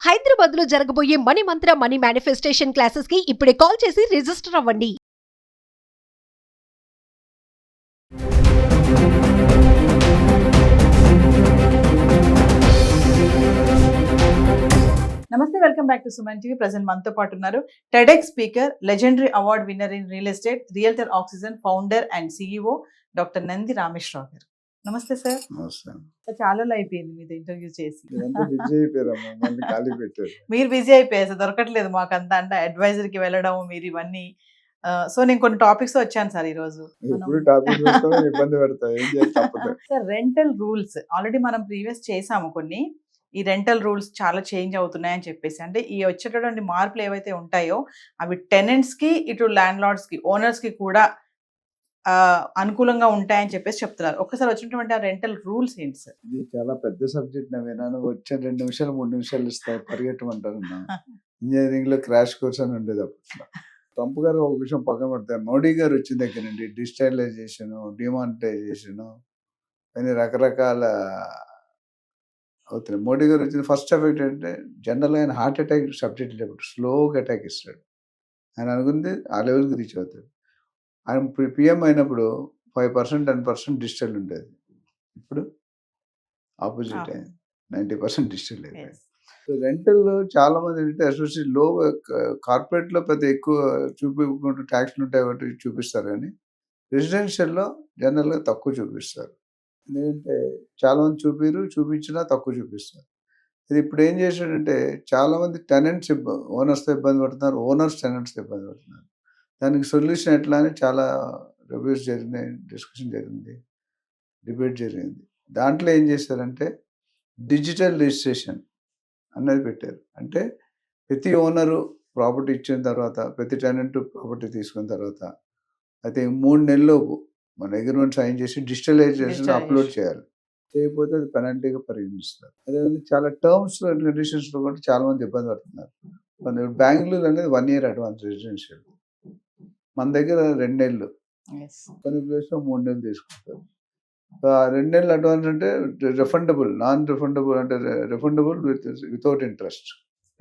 హైదరాబాద్ లో జరగబోయే మనీ మంత్ర money manifestation classes కి ఇప్పుడే కాల్ చేసి రిజిస్టర్ అవ్వండి. నమస్తే, welcome back to Suman TV. Present మనతో పాటు ఉన్నారు TEDx speaker, legendary award winner in real estate, realtor oxygen founder and CEO doctor Nandi Rameshwar Rao గారు. నమస్తే సార్. నమస్తే. చాలా రోజులు అయిపోయింది మీతో ఇంటర్వ్యూ చేసి. మీరంతా బిజీ అయిపోయారమ్మా, మళ్ళీ ఖాళీ పెట్టారు. మీరు బిజీ అయిపోయారు సార్, దొరకట్లేదు మాకు అంతా, అంటే అడ్వైజర్కి వెళ్ళడం మీరు ఇవన్నీ. సో నేను కొన్ని టాపిక్స్ వచ్చాను సార్ ఈరోజు. ఎప్పుడు టాపిక్ వస్తామో ఇబ్బంది పెడతాయి, ఏం చేయాలి తప్పదు. సార్, రెంటల్ రూల్స్ ఆల్రెడీ మనం ప్రీవియస్ చేసాము కొన్ని. ఈ రెంటల్ రూల్స్ చాలా చేంజ్ అవుతున్నాయని చెప్పేసి, అంటే ఈ వచ్చేటటువంటి మార్పులు ఏవైతే ఉంటాయో అవి టెనెంట్స్ కి, ఇటు ల్యాండ్ లార్డ్స్ కి, ఓనర్స్ కి కూడా అనుకూలంగా ఉంటాయని చెప్పేసి చెప్తున్నారు. ఒక్కసారి వచ్చినటువంటి ఆ రెంటల్ రూల్స్ ఏంటి సార్? ఇది చాలా పెద్ద సబ్జెక్ట్. నవ్వేనా వచ్చే 2 నిమిషాలు 3 నిమిషాలు ఇస్తాయి, పరిగెట్టమంటారు. ఇంజనీరింగ్ లో క్రాష్ కోర్స్ అని ఉండేది అప్పట్లో. ట్రంప్ గారు ఒక విషయం పక్కన పెడతారు. మోడీ గారు వచ్చిన దగ్గర నుండి డిజిటలైజేషన్, డిమానిటైజేషన్ అన్ని రకరకాల అవుతున్నాయి. మోడీ గారు వచ్చిన ఫస్ట్ ఎఫెక్ట్ ఏంటంటే జనరల్ ఆయన హార్ట్ అటాక్ సబ్జెక్ట్ లేకపోతే స్లోగా అటాక్ ఇస్తాడు. ఆయన అనుకుంది ఆ లెవెల్కి రీచ్ అవుతాడు. ఆయన పిఎం అయినప్పుడు 5% 10% డిజిటల్ ఉండేది. ఇప్పుడు ఆపోజిట్ అయింది, 90% డిజిటల్ అయిపోయింది. సో రెంటల్లో చాలా మంది ఏంటంటే అసోసియేట్ లో కార్పొరేట్లో పెద్ద ఎక్కువ చూపించుకుంటూ ట్యాక్స్లు ఉంటాయి కాబట్టి చూపిస్తారు, కానీ రెసిడెన్షియల్లో జనరల్గా తక్కువ చూపిస్తారు. ఎందుకంటే చాలా మంది చూపించినా తక్కువ చూపిస్తారు. ఇది ఇప్పుడు ఏం చేశాడంటే చాలా మంది టెనెంట్స్ ఓనర్స్తో ఇబ్బంది పడుతున్నారు, ఓనర్స్ టెనెంట్స్తో ఇబ్బంది పడుతున్నారు. దానికి సొల్యూషన్ ఎట్లా అని చాలా రివ్యూస్ జరిగినాయి, డిస్కషన్ జరిగింది, డిబేట్ జరిగింది. దాంట్లో ఏం చేశారంటే డిజిటల్ రిజిస్ట్రేషన్ అనేది పెట్టారు. అంటే ప్రతి ఓనరు ప్రాపర్టీ ఇచ్చిన తర్వాత, ప్రతి టెనెంట్ ప్రాపర్టీ తీసుకున్న తర్వాత అయితే 3 నెలల్లోపు మన అగ్రిమెంట్ సైన్ చేసి డిజిటలైజేషన్ అప్లోడ్ చేయాలి. చేయకపోతే అది పెనాల్టీగా పరిగణిస్తారు. అదేవిధంగా చాలా టర్మ్స్ అండ్ కండిషన్స్లో కూడా చాలా మంది ఇబ్బంది పడుతున్నారు. మన బెంగళూరు అనేది 1 year అడ్వాన్స్ రెసిడెన్షియల్, మన దగ్గర 2 నెలలు, కొన్ని ప్లేస్లో 3 నెలలు తీసుకుంటారు. 2 నెలలు అడ్వాన్స్ అంటే రిఫండబుల్, నాన్ రిఫండబుల్ అంటే రిఫండబుల్ వితౌట్ ఇంట్రెస్ట్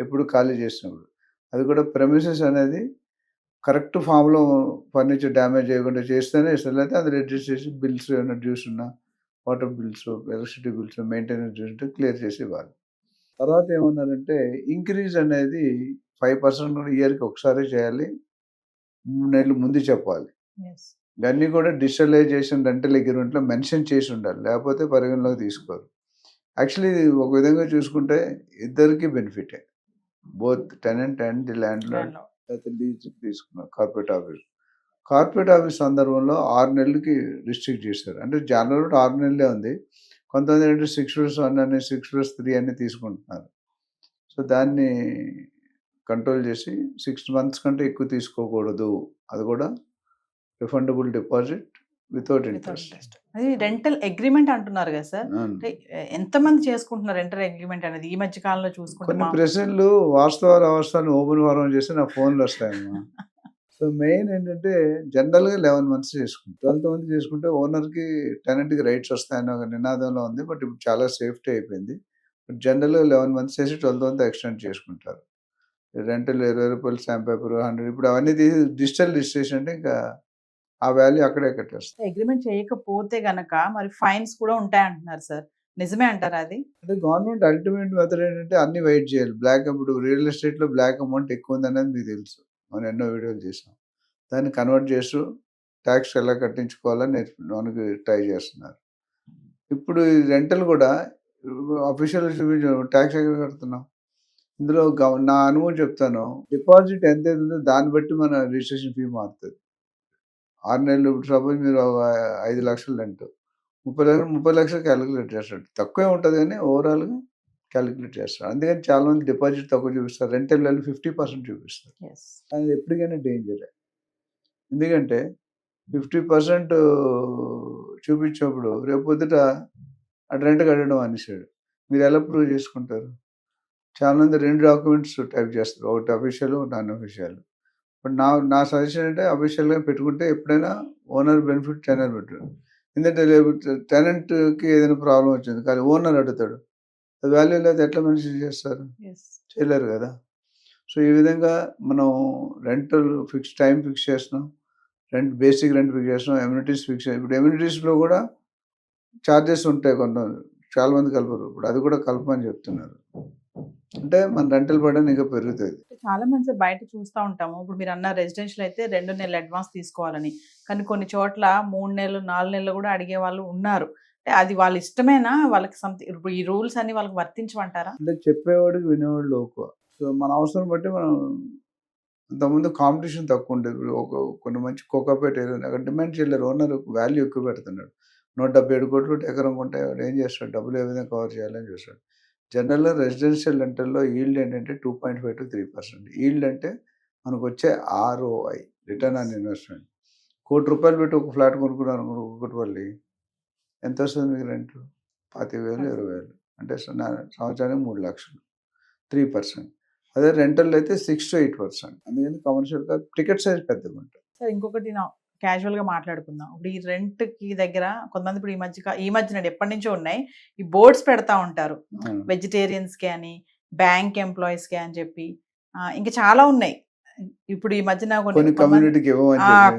ఎప్పుడు ఖాళీ చేసినప్పుడు. అది కూడా ప్రెమిసెస్ అనేది కరెక్ట్ ఫామ్లో ఫర్నిచర్ డ్యామేజ్ చేయకుండా చేస్తేనే ఇస్తారు. అయితే అది రిడ్యూస్ చేసి బిల్స్ ఏమైనా డ్యూస్ ఉన్నా, water bills, electricity bills, maintenance dues ఉంటే క్లియర్ చేసి ఇవ్వాలి. తర్వాత ఏమన్నారంటే ఇంక్రీజ్ అనేది 5% కూడా ఇయర్కి ఒకసారి చేయాలి, 3 నెలలు ముందు చెప్పాలి. ఇవన్నీ కూడా డిజిటలైజేషన్ రెంటల్ అగ్రిమెంట్లో మెన్షన్ చేసి ఉండాలి, లేకపోతే పరిగణలోకి తీసుకోరు. యాక్చువల్లీ ఒక విధంగా చూసుకుంటే ఇద్దరికి బెనిఫిటే, both tenant and the landlord. అయితే లీజ్ తీసుకున్నారు కార్పొరేట్ ఆఫీస్ సందర్భంలో 6 నెలలకి రిస్ట్రిక్ట్ చేశారు. అంటే జనరల్ 6 నెలలే ఉంది, కొంతమంది ఏంటంటే 6+1 అని 6+3 అని తీసుకుంటున్నారు. సో దాన్ని కంట్రోల్ చేసి 6 months కంటే ఎక్కువ తీసుకోకూడదు. అది కూడా రిఫండబుల్ డిపాజిట్ వితౌట్ ఇంట్రెస్ట్. అది రెంటల్ అగ్రిమెంట్ అంటున్నారు కదా సార్, అంటే ఎంతమంది చేసుకుంటున్నారు రెంటల్ అగ్రిమెంట్ అనేది ఈ మధ్య కాలంలో చూసుకుంటే? కొన్ని ప్రశ్నలు వాస్తవాలు ఓపెన్ ఫారం చేసి నా ఫోన్లు వస్తాయమ్మా. సో మెయిన్ ఏంటంటే జనరల్గా 11 months చేసుకుంటారు, 12 months చేసుకుంటే ఓనర్కి టెనెంట్కి రైట్స్ వస్తాయని ఒక నినాదంలో ఉంది. బట్ ఇప్పుడు చాలా సేఫ్టీ అయిపోయింది. బట్ జనరల్గా 11 months చేసి 12 months ఎక్స్టెండ్ చేసుకుంటారు. రెంటల్ 20 రూపాయలు స్టాంప్ పేపర్ 100. ఇప్పుడు అవన్నీ తీసి డిజిటల్ రిజిస్ట్రేషన్ అంటే ఇంకా ఆ వాల్యూ అక్కడే కట్టేస్తారు. అగ్రిమెంట్ చేయకపోతే గనక మరి ఫైన్స్ కూడా ఉంటాయి అంటున్నారు సార్, నిజమే అంటారా అది? అంటే గవర్నమెంట్ అల్టిమేట్ మెథడ్ ఏంటంటే అన్ని వెయిట్ చేయాలి. బ్లాక్, ఇప్పుడు రియల్ ఎస్టేట్లో బ్లాక్ అమౌంట్ ఎక్కువ ఉంది అనేది మీకు తెలుసు, మనం ఎన్నో వీడియోలు చేసాం. దాన్ని కన్వర్ట్ చేస్తూ ట్యాక్స్ ఎలా కట్టించుకోవాలని మనకి ట్రై చేస్తున్నారు. ఇప్పుడు ఈ రెంటల్ కూడా అఫీషియల్ ట్యాక్స్ ఎక్కడ కడుతున్నాం? ఇందులో నా అనుభవం చెప్తాను. డిపాజిట్ ఎంత ఉందో దాన్ని బట్టి మన రిజిస్ట్రేషన్ ఫీ మారుతుంది. 6 నెలలు సపోజ్ మీరు 5 లక్షలు రెంట్, 30 లక్షలు క్యాలిక్యులేట్ చేస్తాడు. తక్కువే ఉంటుంది కానీ ఓవరాల్గా క్యాలిక్యులేట్ చేస్తారు. అందుకని చాలా మంది డిపాజిట్ తక్కువ చూపిస్తారు, రెంటల్ వాల్యూ 50% చూపిస్తారు. అది ఎప్పటికైనా డేంజరే. ఎందుకంటే 50% చూపించినప్పుడు రేపు పొద్దుట అటు రెంట్ కట్టడం అనేసాడు, మీరు ఎలా ప్రూవ్ చేసుకుంటారు? చాలామంది 2 డాక్యుమెంట్స్ టైప్ చేస్తారు, ఒకటి అఫీషియల్, నాన్ అఫీషియల్. బట్ నా సజెషన్ అంటే అఫీషియల్గా పెట్టుకుంటే ఎప్పుడైనా ఓనర్ బెనిఫిట్, టెనెంట్ బెనిఫిట్. ఎందుకంటే టెనెంట్కి ఏదైనా ప్రాబ్లం వచ్చింది కానీ ఓనర్ అడుగుతాడు, వాల్యూ లేదా ఎట్లా మనిషి చేస్తారు? చేయలేరు కదా. సో ఈ విధంగా మనం రెంటల్ టైం ఫిక్స్ చేస్తున్నాం, బేసిక్ రెంట్ ఫిక్స్ చేస్తున్నాం, ఎమ్యూనిటీస్ ఫిక్స్ చేస్తాం. ఇప్పుడు ఎమ్యూనిటీస్లో కూడా ఛార్జెస్ ఉంటాయి, చాలా మంది కలపరు. ఇప్పుడు అది కూడా కలపమని చెప్తున్నారు. అంటే మన రెంటల్ బర్డెన్ ఇంకా పెరుగుతుంది. చాలా మంది బయట చూస్తూ ఉంటాము. ఇప్పుడు మీరు అన్న రెసిడెన్షియల్ అయితే 2 నెలలు అడ్వాన్స్ తీసుకోవాలని, కానీ కొన్ని చోట్ల 3 నెలలు 4 నెలలు కూడా అడిగే వాళ్ళు ఉన్నారు. అంటే అది వాళ్ళ ఇష్టమేనా? వాళ్ళకి ఇప్పుడు ఈ రూల్స్ అన్ని వాళ్ళకి వర్తించమంటారా? అంటే చెప్పేవాడికి వినేవాళ్ళు ఎక్కువ. సో మన అవసరం బట్టి మనం, అంతకుముందు కాంపిటీషన్ తక్కువ ఉండేది. ఇప్పుడు కొన్ని మంచి కోకాపేట ఏరియా అక్కడ డిమాండ్ చేయలేరు, ఓనర్ వాల్యూ ఎక్కువ పెడుతున్నాడు. 177 కోట్లు ఎకరం కొంటే వాడు ఏం చేస్తాడు? డబ్బులు ఏ విధంగా కవర్ చేయాలని చూస్తాడు. జనరల్గా రెసిడెన్షియల్ రెంటల్లో ఈల్డ్ ఏంటంటే 2.5 to 3%. ఈల్డ్ అంటే మనకు వచ్చే ROI, రిటర్న్ ఆన్ ఇన్వెస్ట్మెంట్. ₹1,00,00,000 పెట్టి ఒక ఫ్లాట్ కొనుక్కున్నాను కూకట్పల్లి, ఎంత వస్తుంది మీకు రెంట్? 25,000, 20,000, అంటే సంవత్సరానికి 3 లక్షలు, 3%. అదే రెంటల్ అయితే 6 to 8%. అందుకని కమర్షియల్గా టికెట్ సైజ్ పెద్దగా ఉంటుంది. సార్ ఇంకొకటి క్యాజువల్ గా మాట్లాడుకుందాం. ఇప్పుడు ఈ రెంట్ కి దగ్గర కొంతమంది ఇప్పుడు ఈ మధ్యన ఎప్పటి నుంచో ఉన్నాయి, ఈ బోర్డ్స్ పెడతా ఉంటారు, వెజిటేరియన్స్ కి అని, బ్యాంక్ ఎంప్లాయీస్ కి అని చెప్పి, ఇంకా చాలా ఉన్నాయి. ఇప్పుడు ఈ మధ్యన కొన్ని కమ్యూనిటీకి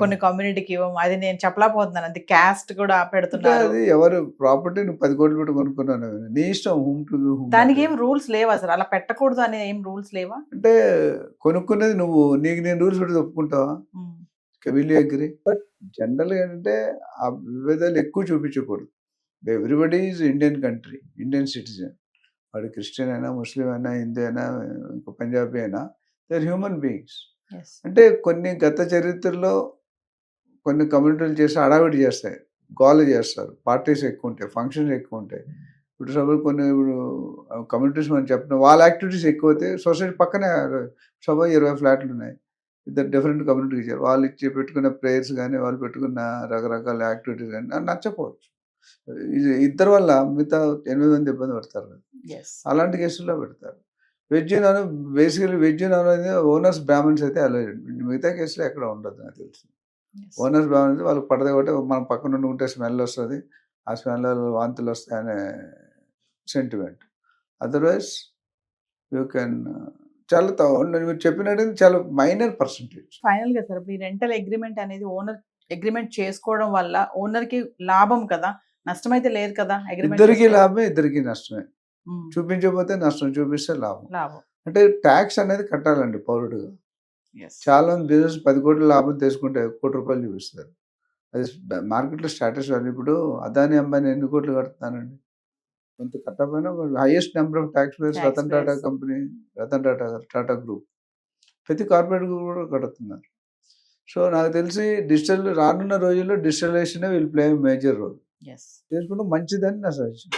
కొన్ని కమ్యూనిటీకి ఇవ్వము, అది నేను చెప్పలేకపోతున్నాను. అది క్యాస్ట్ కూడా పెడుతున్నారు. అది ఎవరు ప్రాపర్టీ నువ్వు 10 కోట్లు పెట్టి కొనుక్కున్నాను, నీ ఇష్టం. దానికి ఏం రూల్స్ లేవా సార్? అలా పెట్టకూడదు అనే ఏం రూల్స్ లేవా? అంటే కొనుక్కునేది నువ్వు, నీకు నేను రూల్స్ పెట్టి ఒప్పుకుంటావా? Will you agree? But general ఏంటంటే ఆ విభేదాలు ఎక్కువ చూపించకూడదు. Everybody is Indian country, Indian citizen. వాడు క్రిస్టియన్ అయినా, ముస్లిం అయినా, హిందూ అయినా, ఇంకా పంజాబీ అయినా, దే ఆర్ హ్యూమన్ బీయింగ్స్. అంటే కొన్ని గత చరిత్రలో కొన్ని కమ్యూనిటీలు చేసి హడావిడి చేస్తాయి, గోల చేస్తారు, పార్టీస్ ఎక్కువ ఉంటాయి, ఫంక్షన్స్ ఎక్కువ ఉంటాయి. ఇప్పుడు సపోజ్ కొన్ని కమ్యూనిటీస్ మనం చెప్పిన వాళ్ళ యాక్టివిటీస్ ఎక్కువ అవుతాయి. సొసైటీ పక్కనే సపోజ్ 20 ఫ్లాట్లు ఉన్నాయి, ఇద్దరు డిఫరెంట్ కమ్యూనిటీకి ఇచ్చారు. వాళ్ళు పెట్టుకున్న ప్రేయర్స్ కానీ, వాళ్ళు పెట్టుకున్న రకరకాల యాక్టివిటీస్ కానీ నాకు నచ్చకపోవచ్చు. ఇద్దరు వల్ల మిగతా 8 మంది ఇబ్బంది పడతారు. అలాంటి కేసుల్లో పెడతారు. Veg non, basically veg non అనేది ఓనర్స్ బ్రాహ్మణ్స్ అయితే అలౌడ్. మిగతా కేసులో ఎక్కడ ఉండదు నాకు తెలిసి. ఓనర్స్ బ్రాహ్మణ్స్ వాళ్ళకి పడదు కాబట్టి మనం పక్కన నుండి ఉంటే స్మెల్ వస్తుంది, ఆ స్మెల్ వాంతులు వస్తాయనే సెంటిమెంట్. అదర్వైజ్ యూ కెన్ చాలా మీరు చెప్పినట్టు చాలా మైనర్ పర్సంటేజ్. ఫైనల్ గా సార్, ఈ రెంటల్ అగ్రిమెంట్ అనేది ఓనర్ అగ్రిమెంట్ చేసుకోవడం వల్ల ఓనర్ కి లాభం కదా, నష్టం అయితే లేదు కదా? ఇద్దరికి లాభమే, ఇద్దరికి నష్టమే. చూపించకపోతే నష్టం, చూపిస్తే లాభం. అంటే ట్యాక్స్ అనేది కట్టాలండి పౌరుడుగా. చాలా మంది బిజినెస్ 10 కోట్ల లాభం తీసుకుంటే ₹1,00,00,000 చూపిస్తారు. అది మార్కెట్లో స్టాటస్ వాల్యూ. ఇప్పుడు అదాని అంబానీ ఎన్ని కోట్లు కడుతున్నానండి? కొంత కట్టకపోయినా highest number of tax payers Ratan Tata company, Tata group, ప్రతి కార్పొరేట్ గ్రూప్ కూడా కడుతున్నారు. సో నాకు తెలిసి రానున్న రోజుల్లో digitalization will play major role. చేసుకుంటే మంచిదని నా సజెషన్.